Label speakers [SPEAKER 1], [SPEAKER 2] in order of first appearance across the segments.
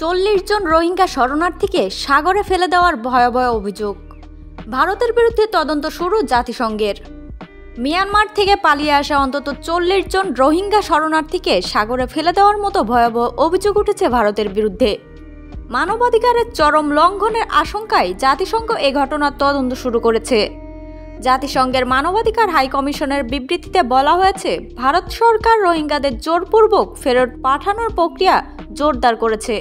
[SPEAKER 1] 40 জন রোহিঙ্গা শরণার্থীকে সাগরে ফেলে দেওয়ার ভয়াবহ অভিযোগ। ভারতের বিরুদ্ধে তদন্ত শুরু জাতিসংঘের। মিয়ানমার থেকে পালিয়ে আসা অন্তত 40 জন রোহিঙ্গা শরণার্থীকে সাগরে ফেলে দেওয়ার মতো ভয়াবহ অভিযোগ উঠেছে ভারতের বিরুদ্ধে। মানবাধিকারের চরম লঙ্ঘনের আশঙ্কায় জাতিসংঘ এ ঘটনার তদন্ত শুরু করেছে। জাতিসংঘের মানবাধিকার হাই কমিশনের বিবৃতিতে বলা হয়েছে, ভারত সরকার রোহিঙ্গাদের জোরপূর্বক ফেরত পাঠানোর প্রক্রিয়া জোরদার করেছে,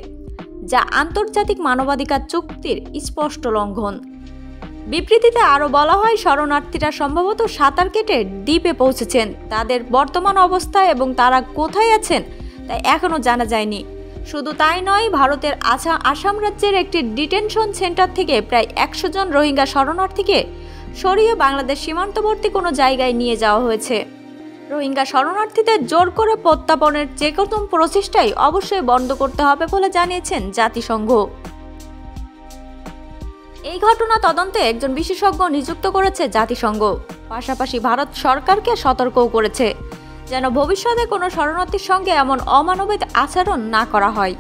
[SPEAKER 1] যা আন্তর্জাতিক মানবাধিকার চুক্তির স্পষ্ট লঙ্ঘন। বিবৃতিতে আরও বলা হয়, শরণার্থীরা সম্ভবত সাঁতার কেটে দ্বীপে পৌঁছেছেন। তাদের বর্তমান অবস্থা এবং তারা কোথায় আছেন তা এখনও জানা যায়নি। শুধু তাই নয়, ভারতের আসাম রাজ্যের একটি ডিটেনশন সেন্টার থেকে প্রায় 100 জন রোহিঙ্গা শরণার্থীকে সরিয়ে বাংলাদেশ সীমান্তবর্তী কোনো জায়গায় নিয়ে যাওয়া হয়েছে। রোহিঙ্গা শরণার্থীদের জোর করে প্রত্যাপনের যে কোনো প্রচেষ্টাই অবশ্যই বন্ধ করতে হবে বলে জানিয়েছেন জাতিসংঘ। এই ঘটনা তদন্তে একজন বিশেষজ্ঞ নিযুক্ত করেছে জাতিসংঘ। পাশাপাশি ভারত সরকারকে সতর্কও করেছে, যেন ভবিষ্যতে কোনো শরণার্থীর সঙ্গে এমন অমানবিক আচরণ না করা হয়।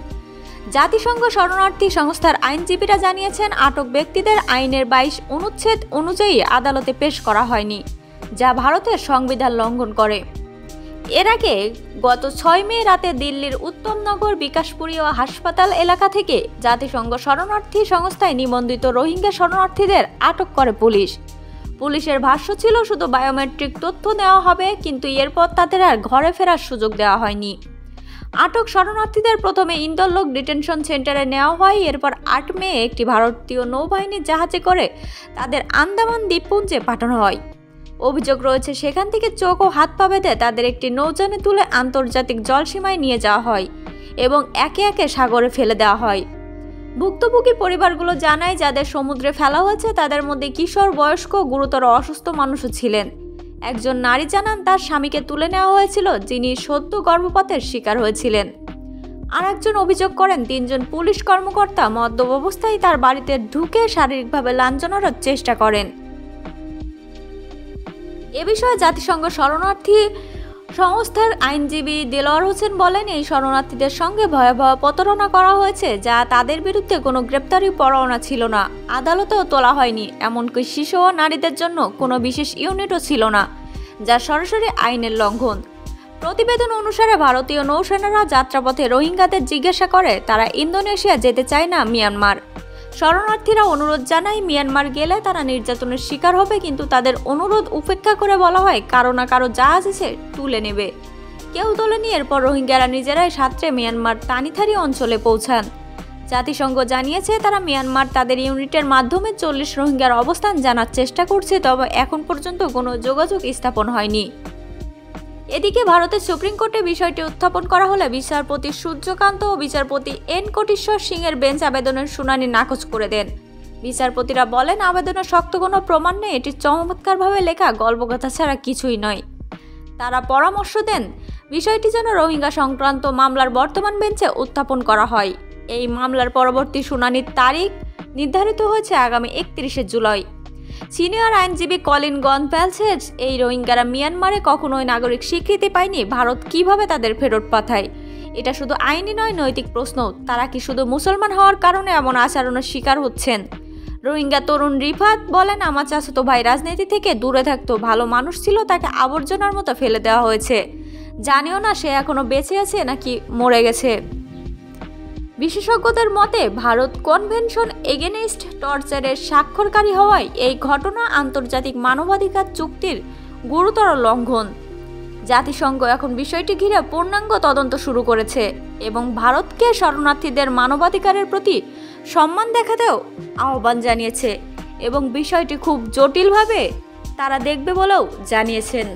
[SPEAKER 1] জাতিসংঘ শরণার্থী সংস্থার আইনজীবীরা জানিয়েছেন, আটক ব্যক্তিদের আইনের 22 অনুচ্ছেদ অনুযায়ী আদালতে পেশ করা হয়নি, যা ভারতের সংবিধান লঙ্ঘন করে। এর আগে গত 6 মে রাতে দিল্লির উত্তমনগর বিকাশপুরী ও হাসপাতাল এলাকা থেকে জাতিসংঘ শরণার্থী সংস্থায় নিবন্ধিত রোহিঙ্গা শরণার্থীদের আটক করে পুলিশ। পুলিশের ভাষ্য ছিল, শুধু বায়োমেট্রিক তথ্য নেওয়া হবে, কিন্তু এরপর তাদের আর ঘরে ফেরার সুযোগ দেওয়া হয়নি। আটক শরণার্থীদের প্রথমে ইন্দোরলোক ডিটেনশন সেন্টারে নেওয়া হয়। এরপর 8 মে একটি ভারতীয় নৌবাহিনীর জাহাজে করে তাদের আন্দামান দ্বীপপুঞ্জে পাঠানো হয়। অভিযোগ রয়েছে, সেখান থেকে চোখ ও হাত পা বেঁধে তাদের একটি নৌযানে তুলে আন্তর্জাতিক জলসীমায় নিয়ে যাওয়া হয় এবং একে একে সাগরে ফেলে দেওয়া হয়। ভুক্তভোগী পরিবারগুলো জানায়, যাদের সমুদ্রে ফেলা হয়েছে তাদের মধ্যে কিশোর, বয়স্ক, গুরুতর অসুস্থ মানুষও ছিলেন। একজন নারী জানান, তার স্বামীকে তুলে নেওয়া হয়েছিল, যিনি সদ্য গর্ভপাতের শিকার হয়েছিলেন। আর একজন অভিযোগ করেন, 3 জন পুলিশ কর্মকর্তা মদ্যপ অবস্থায় তার বাড়িতে ঢুকে শারীরিকভাবে লাঞ্ছনার চেষ্টা করেন। এ বিষয়ে জাতিসংঘ শরণার্থী সংস্থার আইনজীবী দেলোয়ার হোসেন বলেন, এই শরণার্থীদের সঙ্গে ভয়াবহ প্রতারণা করা হয়েছে, যা তাদের বিরুদ্ধে কোনো গ্রেপ্তারি পরোয়ানা ছিল না, আদালতেও তোলা হয়নি। এমনকি শিশু ও নারীদের জন্য কোনো বিশেষ ইউনিটও ছিল না, যা সরাসরি আইনের লঙ্ঘন। প্রতিবেদন অনুসারে ভারতীয় নৌসেনারা যাত্রাপথে রোহিঙ্গাদের জিজ্ঞাসা করে তারা ইন্দোনেশিয়া যেতে চায় না মিয়ানমার। শরণার্থীরা অনুরোধ জানায়, মিয়ানমার গেলে তারা নির্যাতনের শিকার হবে, কিন্তু তাদের অনুরোধ উপেক্ষা করে বলা হয় কারো না কারো জাহাজ এসে তুলে নেবে। কেউ তোলেনি। এরপর রোহিঙ্গারা নিজেরাই সাঁতরে মিয়ানমার তানিথারি অঞ্চলে পৌঁছান। জাতিসংঘ জানিয়েছে, তারা মিয়ানমার তাদের ইউনিটের মাধ্যমে 40 রোহিঙ্গার অবস্থান জানার চেষ্টা করছে, তবে এখন পর্যন্ত কোনো যোগাযোগ স্থাপন হয়নি। এদিকে ভারতের সুপ্রিম কোর্টে বিষয়টি উত্থাপন করা হলে বিচারপতি সূর্যকান্ত ও বিচারপতি এন কোটেশ্বর সিংয়ের বেঞ্চ আবেদনের শুনানি নাকচ করে দেন। বিচারপতিরা বলেন, আবেদনে শক্ত কোনো প্রমাণ নেই, এটি চমৎকারভাবে লেখা গল্পকথা ছাড়া কিছুই নয়। তারা পরামর্শ দেন, বিষয়টি যেন রোহিঙ্গা সংক্রান্ত মামলার বর্তমান বেঞ্চে উত্থাপন করা হয়। এই মামলার পরবর্তী শুনানির তারিখ নির্ধারিত হয়েছে আগামী 31 জুলাই। সিনিয়র আইনজীবী কলিন গনসালভেজ, এই রোহিঙ্গারা মিয়ানমারে কখনোই নাগরিক স্বীকৃতি পায়নি, ভারত কিভাবে তাদের ফেরত পাঠায়? এটা শুধু আইনি নয়, নৈতিক প্রশ্ন। তারা কি শুধু মুসলমান হওয়ার কারণে এমন আচরণের শিকার হচ্ছেন? রোহিঙ্গা তরুণ রিফাত বলেন, আমার চাচাতো ভাই রাজনীতি থেকে দূরে থাকতো, ভালো মানুষ ছিল, তাকে আবর্জনার মতো ফেলে দেওয়া হয়েছে, জানিও না সে এখনো বেঁচে আছে নাকি মরে গেছে। বিশেষজ্ঞদের মতে, ভারত কনভেনশন এগেনস্ট টর্চারের স্বাক্ষরকারী হওয়ায় এই ঘটনা আন্তর্জাতিক মানবাধিকার চুক্তির গুরুতর লঙ্ঘন। জাতিসংঘ এখন বিষয়টি ঘিরে পূর্ণাঙ্গ তদন্ত শুরু করেছে এবং ভারতকে শরণার্থীদের মানবাধিকারের প্রতি সম্মান দেখাতেও আহ্বান জানিয়েছে এবং বিষয়টি খুব জটিলভাবে তারা দেখবে বলেও জানিয়েছেন।